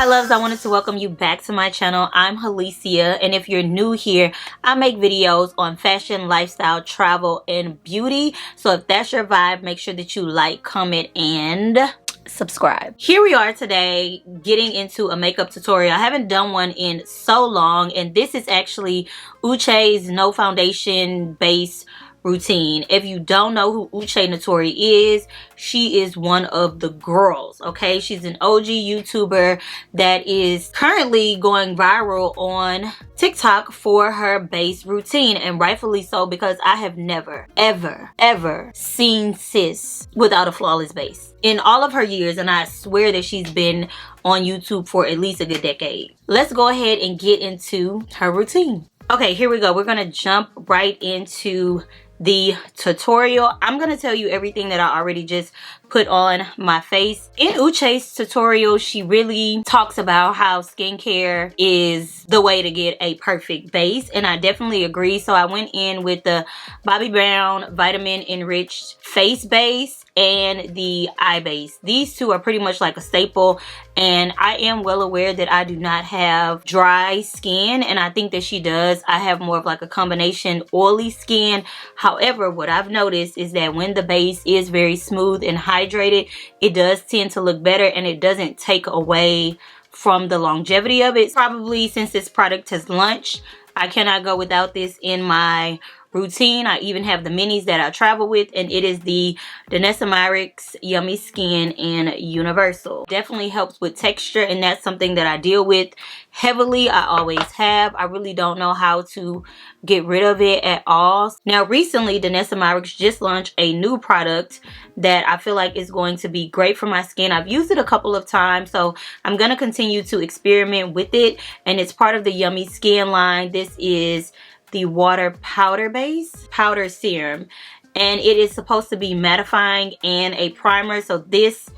Hi loves, I wanted to welcome you back to my channel. I'm Halicia, and if you're new here, I make videos on fashion, lifestyle, travel, and beauty. So if that's your vibe, make sure that you like, comment, and subscribe. Here we are today getting into a makeup tutorial. I haven't done one in so long, and this is actually Uche's no foundation base routine. If you don't know who Uche Natori is, she is one of the girls, okay? She's an OG YouTuber that is currently going viral on TikTok for her base routine, and rightfully so, because I have never ever seen sis without a flawless base in all of her years, and I swear that she's been on YouTube for at least a good decade. Let's go ahead and get into her routine. Okay, here we go. We're gonna jump right into the tutorial. I'm gonna tell you everything that I already just put on my face. In Uche's tutorial, she really talks about how skincare is the way to get a perfect base, and I definitely agree. So I went in with the Bobbi Brown vitamin enriched face base and the eye base. These two are pretty much like a staple, and I am well aware that I do not have dry skin, and I think that she does. I have more of like a combination oily skin. However, what I've noticed is that when the base is very smooth and hydrated, it does tend to look better, and it doesn't take away from the longevity of it. Probably since this product has launched, I cannot go without this in my routine. I even have the minis that I travel with, and it is the Danessa Myricks Yummy Skin in Universal. Definitely helps with texture, and that's something that I deal with heavily. I always have. I really don't know how to get rid of it at all. Now recently, Danessa Myricks just launched a new product that I feel like is going to be great for my skin. I've used it a couple of times, so I'm going to continue to experiment with it, and it's part of the Yummy Skin line. This is the water powder base powder serum, and it is supposed to be mattifying and a primer. So this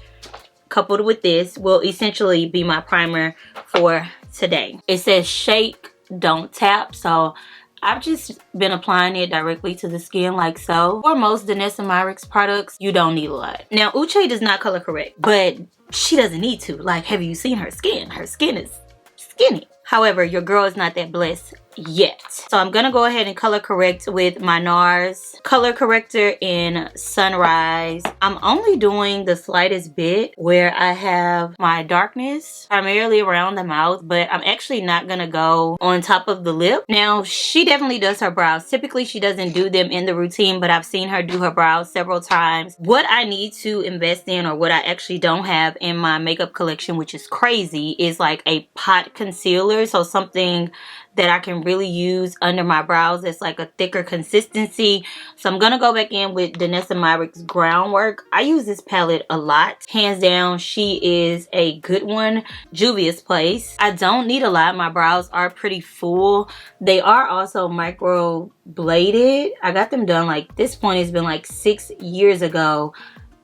coupled with this will essentially be my primer for today. It says shake, don't tap, so I've just been applying it directly to the skin like so. For most Danessa Myricks products, you don't need a lot. Now Uche does not color correct, but she doesn't need to. Like, have you seen her skin? Her skin is skinny. However, your girl is not that blessed yet. So I'm gonna go ahead and color correct with my NARS color corrector in Sunrise. I'm only doing the slightest bit where I have my darkness primarily around the mouth, but I'm actually not gonna go on top of the lip. Now she definitely does her brows. Typically she doesn't do them in the routine, but I've seen her do her brows several times. What I need to invest in, or what I actually don't have in my makeup collection, which is crazy, is like a pot concealer. So something that I can really use under my brows that's like a thicker consistency. So I'm gonna go back in with Danessa Myricks Groundwork. I use this palette a lot. Hands down, she is a good one. Juvia's Place. I don't need a lot. My brows are pretty full. They are also micro bladed. I got them done, like, this point has been like 6 years ago,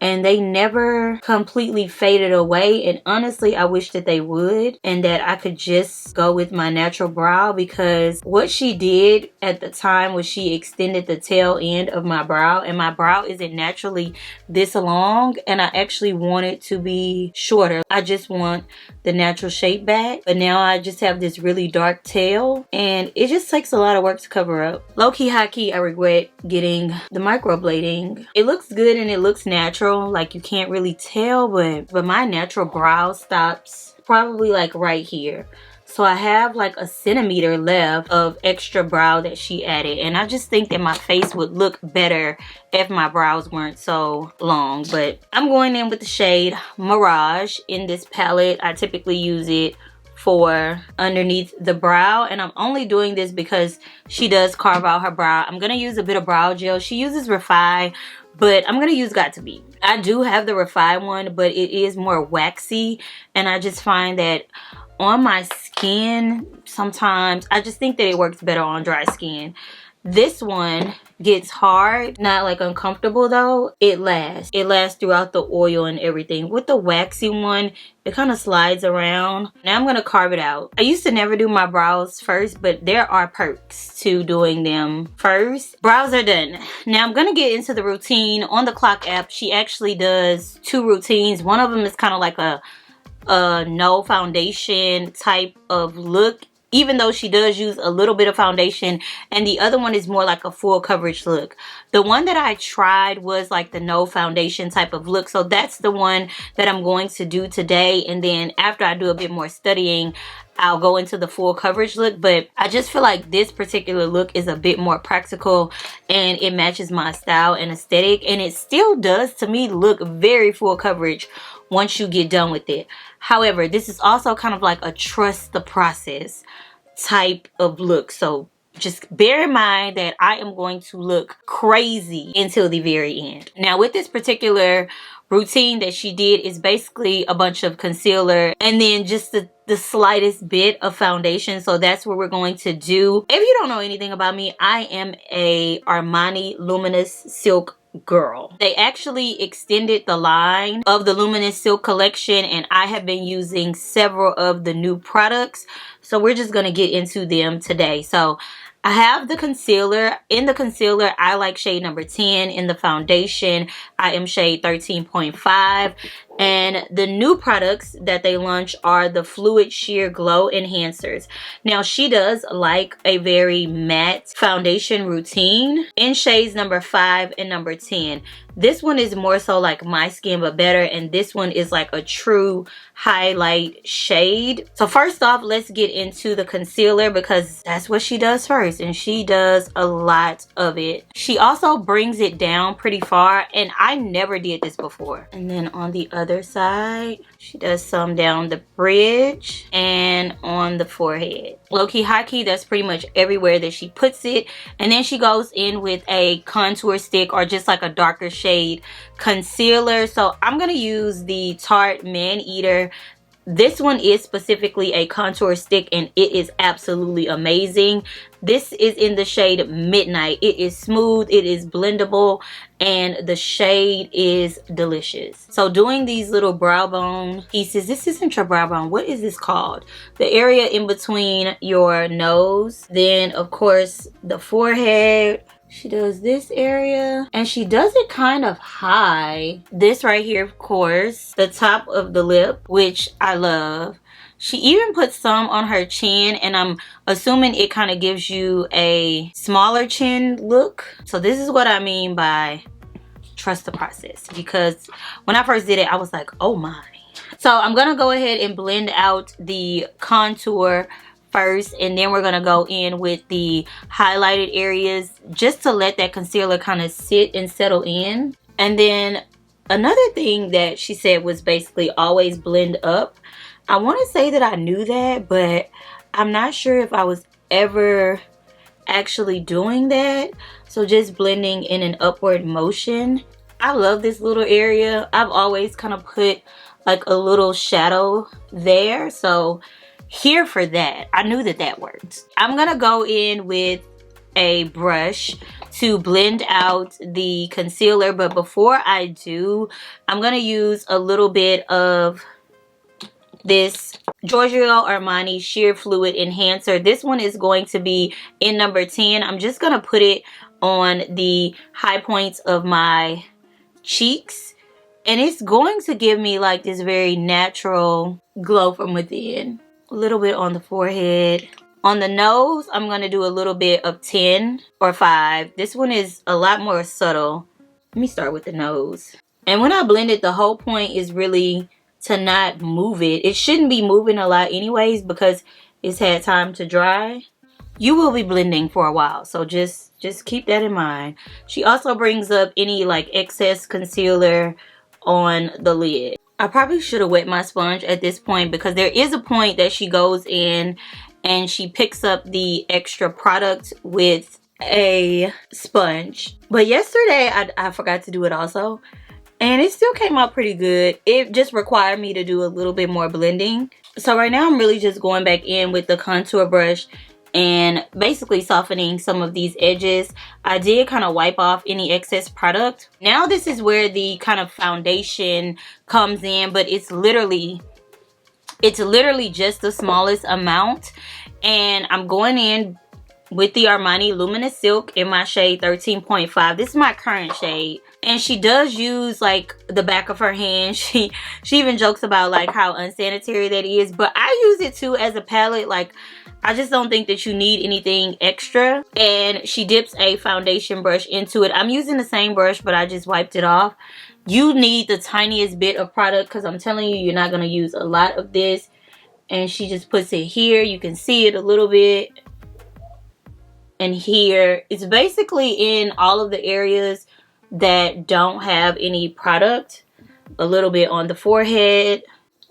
and they never completely faded away. And honestly, I wish that they would, and that I could just go with my natural brow, because what she did at the time was she extended the tail end of my brow, and my brow isn't naturally this long, and I actually want it to be shorter. I just want the natural shape back, but now I just have this really dark tail, and it just takes a lot of work to cover up. Low-key, high-key, I regret getting the microblading. It looks good and it looks natural. Like, you can't really tell, but my natural brow stops probably like right here. So I have like a centimeter left of extra brow that she added, and I just think that my face would look better if my brows weren't so long. But I'm going in with the shade Mirage in this palette. I typically use it for underneath the brow, and I'm only doing this because she does carve out her brow. I'm gonna use a bit of brow gel. She uses Refine, but I'm gonna use Got To Be. I do have the Refine one, but it is more waxy, and I just find that on my skin sometimes I just think that it works better on dry skin. This one gets hard, not like uncomfortable though. It lasts throughout the oil and everything. With the waxy one, it kind of slides around. Now I'm gonna carve it out. I used to never do my brows first, but there are perks to doing them first. Brows are done. Now I'm gonna get into the routine. On the Clock app, she actually does 2 routines. One of them is kind of like a a no foundation type of look, even though she does use a little bit of foundation, and the other one is more like a full coverage look. The one that I tried was like the no foundation type of look, so that's the one that I'm going to do today. And then after I do a bit more studying, I'll go into the full coverage look. But I just feel like this particular look is a bit more practical and it matches my style and aesthetic, and it still does to me look very full coverage once you get done with it. However, this is also kind of like a trust the process type of look, so just bear in mind that I am going to look crazy until the very end. Now with this particular routine that she did is basically a bunch of concealer and then just the slightest bit of foundation. So that's what we're going to do. If you don't know anything about me, I am a Armani Luminous Silk girl. They actually extended the line of the Luminous Silk collection, and I have been using several of the new products, so we're just going to get into them today. So I have the concealer. In the concealer, I like shade number 10. In the foundation, I am shade 13.5. And the new products that they launched are the Fluid Sheer Glow Enhancers. Now, she does like a very matte foundation routine in shades number 5 and number 10. This one is more so like my skin but better, and this one is like a true highlight shade. So first off, let's get into the concealer because that's what she does first, and she does a lot of it. She also brings it down pretty far, and I never did this before. And then on the other side, she does some down the bridge and on the forehead. Low key, high key, that's pretty much everywhere that she puts it. And then she goes in with a contour stick or just like a darker shade concealer. So I'm gonna use the Tarte Man Eater. This one is specifically a contour stick, and it is absolutely amazing. This is in the shade Midnight. It is smooth, it is blendable, and the shade is delicious. So doing these little brow bone pieces, this isn't your brow bone, what is this called? The area in between your nose, then of course the forehead. She does this area, and she does it kind of high. This right here, of course, the top of the lip, which I love. She even puts some on her chin, and I'm assuming it kind of gives you a smaller chin look. So this is what I mean by trust the process, because when I first did it, I was like, oh my. So I'm gonna go ahead and blend out the contour first, and then we're gonna go in with the highlighted areas just to let that concealer kind of sit and settle in. And then another thing that she said was basically always blend up. I want to say that I knew that, but I'm not sure if I was ever actually doing that. So just blending in an upward motion. I love this little area. I've always kind of put like a little shadow there, so here for that. I knew that that worked. I'm gonna go in with a brush to blend out the concealer, but before I do, I'm gonna use a little bit of this Giorgio Armani Sheer Fluid Enhancer. This one is going to be in number 10. I'm just gonna put it on the high points of my cheeks, and it's going to give me like this very natural glow from within. A little bit on the forehead. On the nose, I'm going to do a little bit of 10 or 5. This one is a lot more subtle. Let me start with the nose. And when I blend it, the whole point is really to not move it. It shouldn't be moving a lot anyways because it's had time to dry. You will be blending for a while, so just keep that in mind. She also brings up any like excess concealer on the lid. I probably should have wet my sponge at this point, because there is a point that she goes in and she picks up the extra product with a sponge. But yesterday I forgot to do it also, and it still came out pretty good. It just required me to do a little bit more blending. So right now I'm really just going back in with the contour brush and basically softening some of these edges. I did kind of wipe off any excess product. Now this is where the kind of foundation comes in, but it's literally just the smallest amount, and I'm going in with the Armani Luminous Silk in my shade 13.5. This is my current shade. And she does use like the back of her hand. She even jokes about like how unsanitary that is. But I use it too as a palette. Like, I just don't think that you need anything extra. And she dips a foundation brush into it. I'm using the same brush, but I just wiped it off. You need the tiniest bit of product because I'm telling you, you're not going to use a lot of this. And she just puts it here. You can see it a little bit. And here. It's basically in all of the areas that don't have any product. A little bit on the forehead.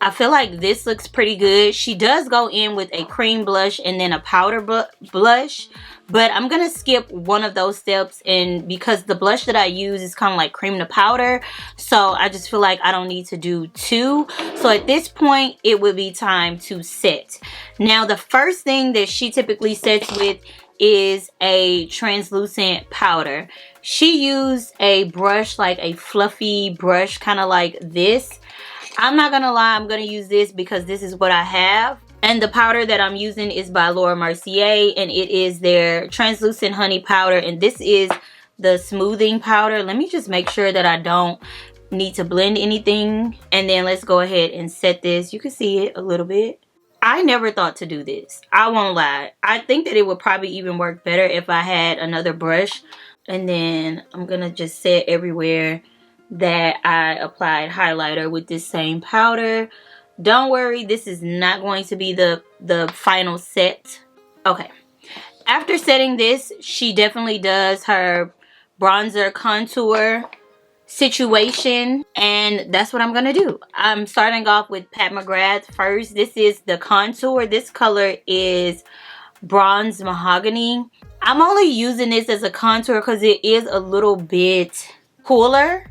I feel like this looks pretty good. She does go in with a cream blush and then a powder blush. But I'm going to skip one of those steps. And because the blush that I use is kind of like cream to powder. So I just feel like I don't need to do two. So at this point, it would be time to set. Now, the first thing that she typically sets with is a translucent powder. She used a brush, like a fluffy brush, kind of like this. I'm not gonna lie, I'm gonna use this because this is what I have. And the powder that I'm using is by Laura Mercier, and it is their translucent honey powder, and this is the smoothing powder. Let me just make sure that I don't need to blend anything. And then let's go ahead and set this. You can see it a little bit. I never thought to do this. I won't lie. I think that it would probably even work better if I had another brush. And then I'm gonna just set everywhere that I applied highlighter with this same powder. Don't worry, this is not going to be the final set. Okay. After setting this, she definitely does her bronzer contour situation, and that's what I'm gonna do. I'm starting off with Pat McGrath first. This is the contour. This color is Bronze Mahogany. I'm only using this as a contour because it is a little bit cooler.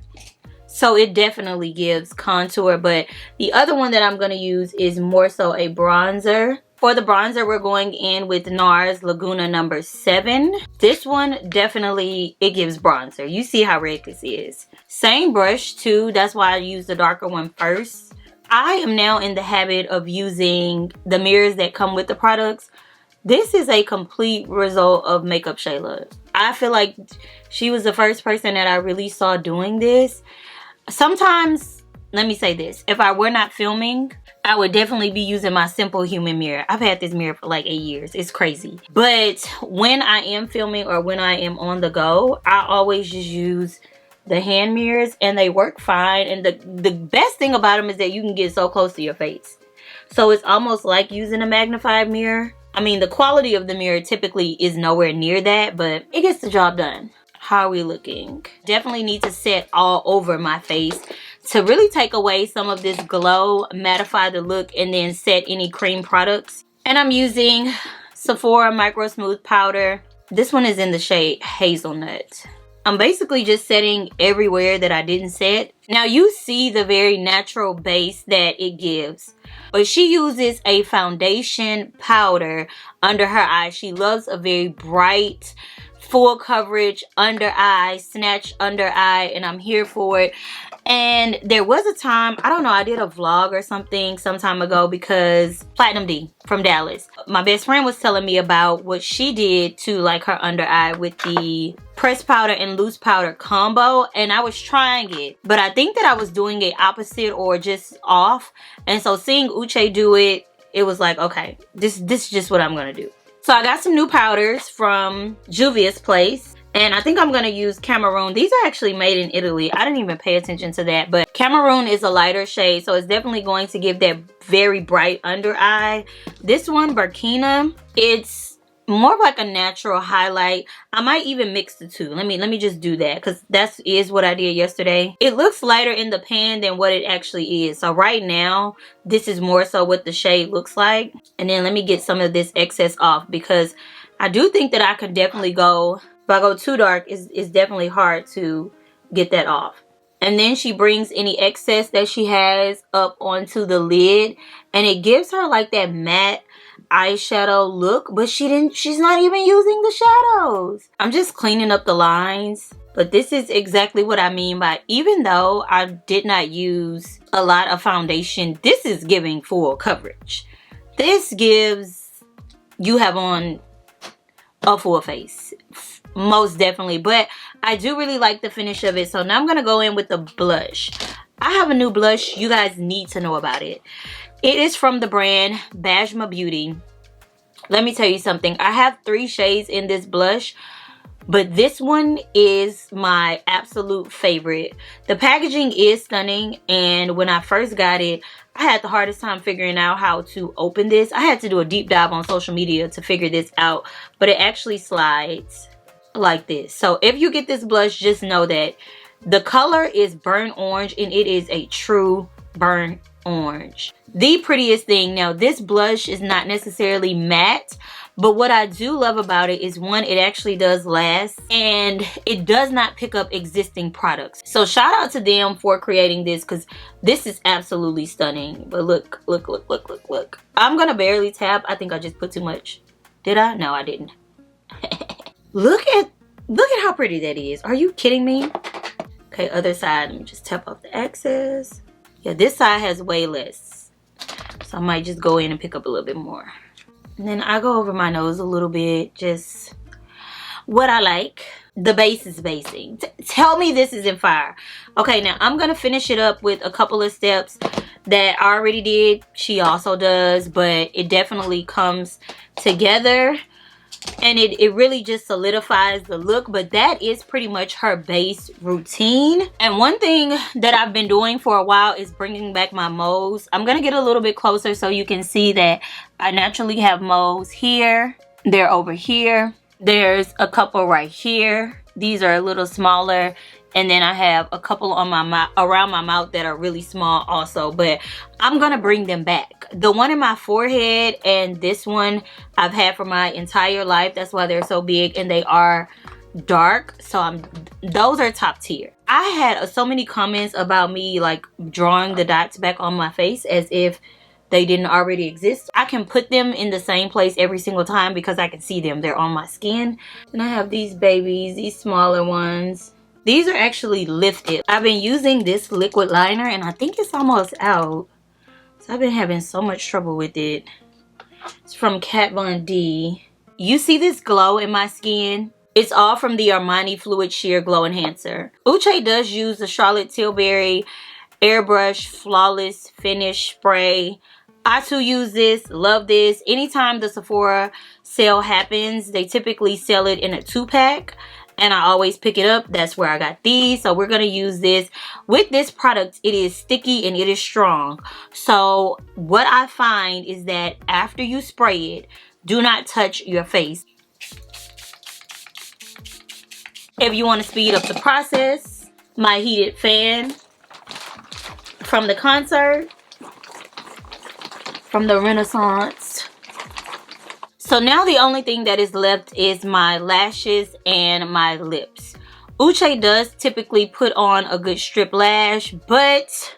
So it definitely gives contour, but the other one that I'm going to use is more so a bronzer. For the bronzer, we're going in with NARS Laguna number 7. This one definitely, it gives bronzer. You see how red this is. Same brush too, that's why I use the darker one first. I am now in the habit of using the mirrors that come with the products. This is a complete result of Makeup Shayla. I feel like she was the first person that I really saw doing this. Sometimes, let me say this, if I were not filming, I would definitely be using my Simple Human mirror. I've had this mirror for like 8 years. It's crazy. But when I am filming or when I am on the go, I always just use the hand mirrors and they work fine. And the best thing about them is that you can get so close to your face. So it's almost like using a magnified mirror. I mean, the quality of the mirror typically is nowhere near that, but it gets the job done. How are we looking? Definitely need to set all over my face to really take away some of this glow, mattify the look, and then set any cream products. And I'm using Sephora Micro Smooth Powder. This one is in the shade Hazelnut. I'm basically just setting everywhere that I didn't set. Now you see the very natural base that it gives. But she uses a foundation powder under her eye. She loves a very bright, full coverage under eye, snatch under eye, and I'm here for it. And there was a time, I don't know, I did a vlog or something some time ago because Platinum D from Dallas, my best friend was telling me about what she did to like her under eye with the pressed powder and loose powder combo, and I was trying it, but I think that I was doing it opposite or just off. And so seeing Uche do it, it was like, okay, this is just what I'm gonna do. So I got some new powders from Juvia's Place. And I think I'm going to use Cameroon. These are actually made in Italy. I didn't even pay attention to that. But Cameroon is a lighter shade. So it's definitely going to give that very bright under eye. This one, Burkina, it's more of like a natural highlight. I might even mix the two. Let me just do that because that is what I did yesterday. It looks lighter in the pan than what it actually is. So right now, this is more so what the shade looks like. And then let me get some of this excess off because I do think that I could definitely go... If I go too dark, it's definitely hard to get that off. And then she brings any excess that she has up onto the lid. And it gives her like that matte eyeshadow look. But she's not even using the shadows. I'm just cleaning up the lines. But this is exactly what I mean by, even though I did not use a lot of foundation, this is giving full coverage. This gives, you have on a full face, most definitely. But I do really like the finish of it. So now I'm gonna go in with the blush. I have a new blush. You guys need to know about it. It is from the brand Bajma Beauty. Let me tell you something. I have 3 shades in this blush, but this one is my absolute favorite. The packaging is stunning, and when I first got it, I had the hardest time figuring out how to open this. I had to do a deep dive on social media to figure this out, but it actually slides like this. So if you get this blush, just know that the color is burnt orange, and it is a true burnt orange. The prettiest thing. Now, this blush is not necessarily matte, but what I do love about it is, one, it actually does last, and it does not pick up existing products. So shout out to them for creating this, because this is absolutely stunning. But look, look, look, look, look, look. I'm gonna barely tap. I think I just put too much. Did I? No, I didn't. Look at how pretty that is. Are you kidding me? Okay, other side. Let me just tap off the excess. Yeah, this side has way less, so I might just go in and pick up a little bit more. And then I go over my nose a little bit, just what I like. The base is basing. Tell me this isn't fire. Okay, now I'm gonna finish it up with a couple of steps that I already did. She also does, but it definitely comes together, and it really just solidifies the look. But that is pretty much her base routine. And one thing that I've been doing for a while is bringing back my moles. I'm gonna get a little bit closer so you can see that I naturally have moles here. They're over here. There's a couple right here. These are a little smaller, and then I have a couple on my mouth, around my mouth, that are really small also, but I'm gonna bring them back. The one in my forehead and this one I've had for my entire life. That's why they're so big, and they are dark, so those are top tier. I had so many comments about me like drawing the dots back on my face as if they didn't already exist. I can put them in the same place every single time because I can see them. They're on my skin. And I have these babies, these smaller ones. These are actually lifted. I've been using this liquid liner, and I think it's almost out. So I've been having so much trouble with it. It's from Kat Von D. You see this glow in my skin? It's all from the Armani Fluid Sheer Glow Enhancer. Uche does use the Charlotte Tilbury Airbrush Flawless Finish Spray. I too use this, love this. Anytime the Sephora sale happens, they typically sell it in a 2-pack, and I always pick it up. That's where I got these. So we're gonna use this. With this product, it is sticky and it is strong. So what I find is that after you spray it, do not touch your face. If you want to speed up the process, my heated fan from the concert, from the Renaissance. So now the only thing that is left is my lashes and my lips. Uche does typically put on a good strip lash, but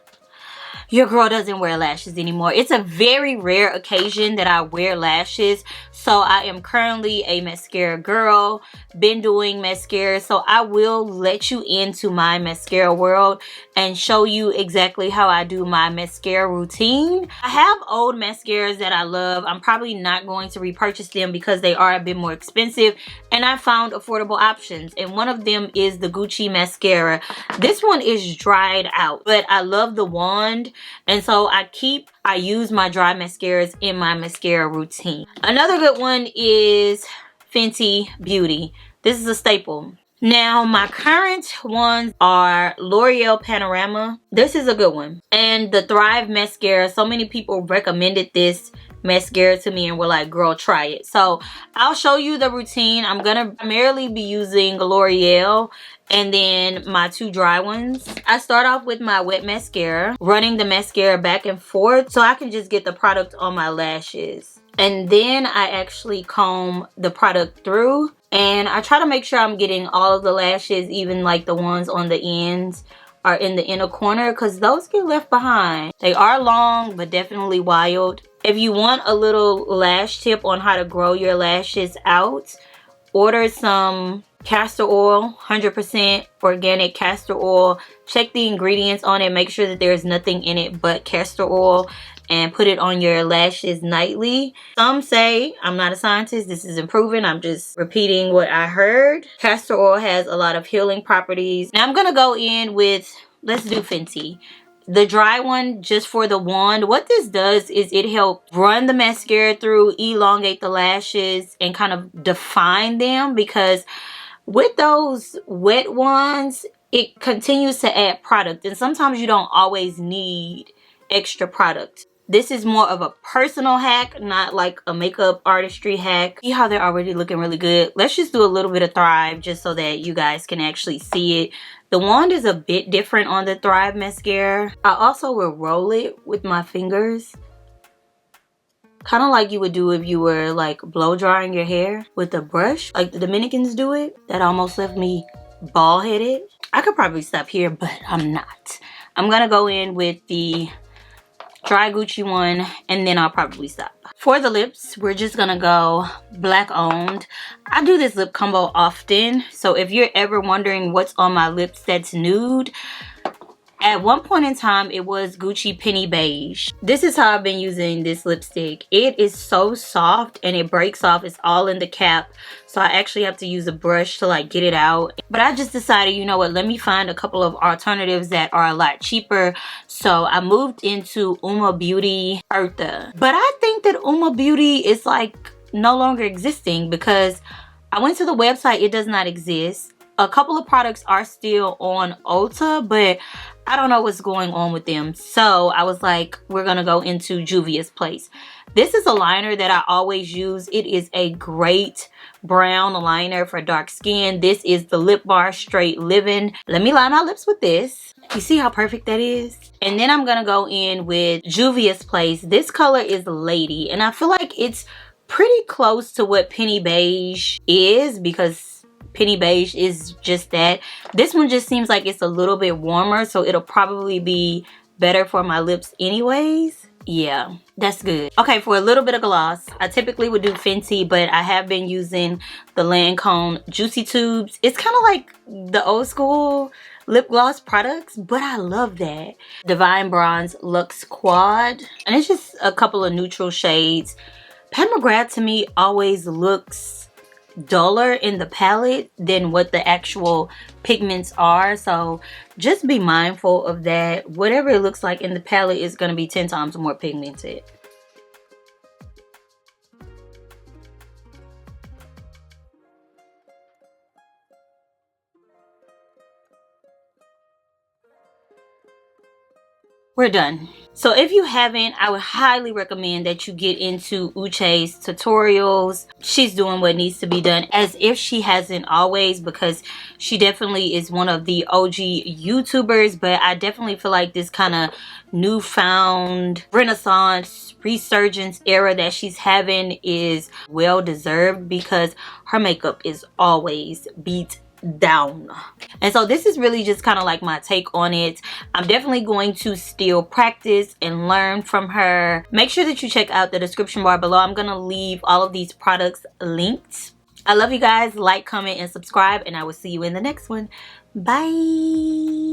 your girl doesn't wear lashes anymore. It's a very rare occasion that I wear lashes. So I am currently a mascara girl, been doing mascara. So I will let you into my mascara world and show you exactly how I do my mascara routine. I have old mascaras that I love. I'm probably not going to repurchase them because they are a bit more expensive, and I found affordable options, and one of them is the Gucci mascara. This one is dried out, but I love the wand, and so I use my dry mascaras in my mascara routine. Another good one is Fenty Beauty. This is a staple. Now, my current ones are L'Oreal Panorama. This is a good one. And the Thrive Mascara. So many people recommended this mascara to me and were like, girl, try it. So I'll show you the routine. I'm going to primarily be using L'Oreal and then my 2 dry ones. I start off with my wet mascara, running the mascara back and forth so I can just get the product on my lashes. And then I actually comb the product through, and I try to make sure I'm getting all of the lashes, even like the ones on the ends are in the inner corner, because those get left behind. They are long, but definitely wild. If you want a little lash tip on how to grow your lashes out, order some castor oil, 100% organic castor oil. Check the ingredients on it, make sure that there's nothing in it but castor oil, and put it on your lashes nightly. Some say, I'm not a scientist, this isn't proven, I'm just repeating what I heard. Castor oil has a lot of healing properties. Now I'm gonna go in with, let's do Fenty, the dry one, just for the wand. What this does is it helps run the mascara through, elongate the lashes, and kind of define them, because with those wet ones, it continues to add product, and sometimes you don't always need extra product. This is more of a personal hack, not like a makeup artistry hack. See how they're already looking really good? Let's just do a little bit of Thrive just so that you guys can actually see it. The wand is a bit different on the Thrive mascara. I also will roll it with my fingers, kind of like you would do if you were like blow drying your hair with a brush, like the Dominicans do it. That almost left me bald headed. I could probably stop here, but I'm not. I'm gonna go in with the dry Gucci one, and then I'll probably stop. For the lips, we're just gonna go black owned. I do this lip combo often, so if you're ever wondering what's on my lips that's nude, at one point in time, it was Gucci Penny Beige. This is how I've been using this lipstick. It is so soft and it breaks off. It's all in the cap. So I actually have to use a brush to like get it out. But I just decided, you know what, let me find a couple of alternatives that are a lot cheaper. So I moved into Uma Beauty Eartha. But I think that Uma Beauty is like no longer existing, because I went to the website, it does not exist. A couple of products are still on Ulta, but I don't know what's going on with them. So I was like, we're gonna go into Juvia's Place. This is a liner that I always use. It is a great brown liner for dark skin. This is the Lip Bar Straight Living. Let me line my lips with this. You see how perfect that is? And then I'm gonna go in with Juvia's Place. This color is Lady, and I feel like it's pretty close to what Penny Beige is, because Penny Beige is just that. This one just seems like it's a little bit warmer, so it'll probably be better for my lips anyways. Yeah, that's good. Okay, for a little bit of gloss, I typically would do Fenty, but I have been using the Lancome Juicy Tubes. It's kind of like the old school lip gloss products, but I love that. Divine Bronze Luxe Quad, and it's just a couple of neutral shades. Pat McGrath to me always looks duller in the palette than what the actual pigments are, so just be mindful of that. Whatever it looks like in the palette is going to be 10 times more pigmented. We're done. So if you haven't, I would highly recommend that you get into Uche's tutorials. She's doing what needs to be done, as if she hasn't always, because she definitely is one of the OG YouTubers. But I definitely feel like this kind of newfound renaissance resurgence era that she's having is well deserved, because her makeup is always beat down. And so this is really just kind of like my take on it. I'm definitely going to still practice and learn from her. Make sure that you check out the description bar below. I'm gonna leave all of these products linked. I love you guys. Like, comment, and subscribe, and I will see you in the next one. Bye.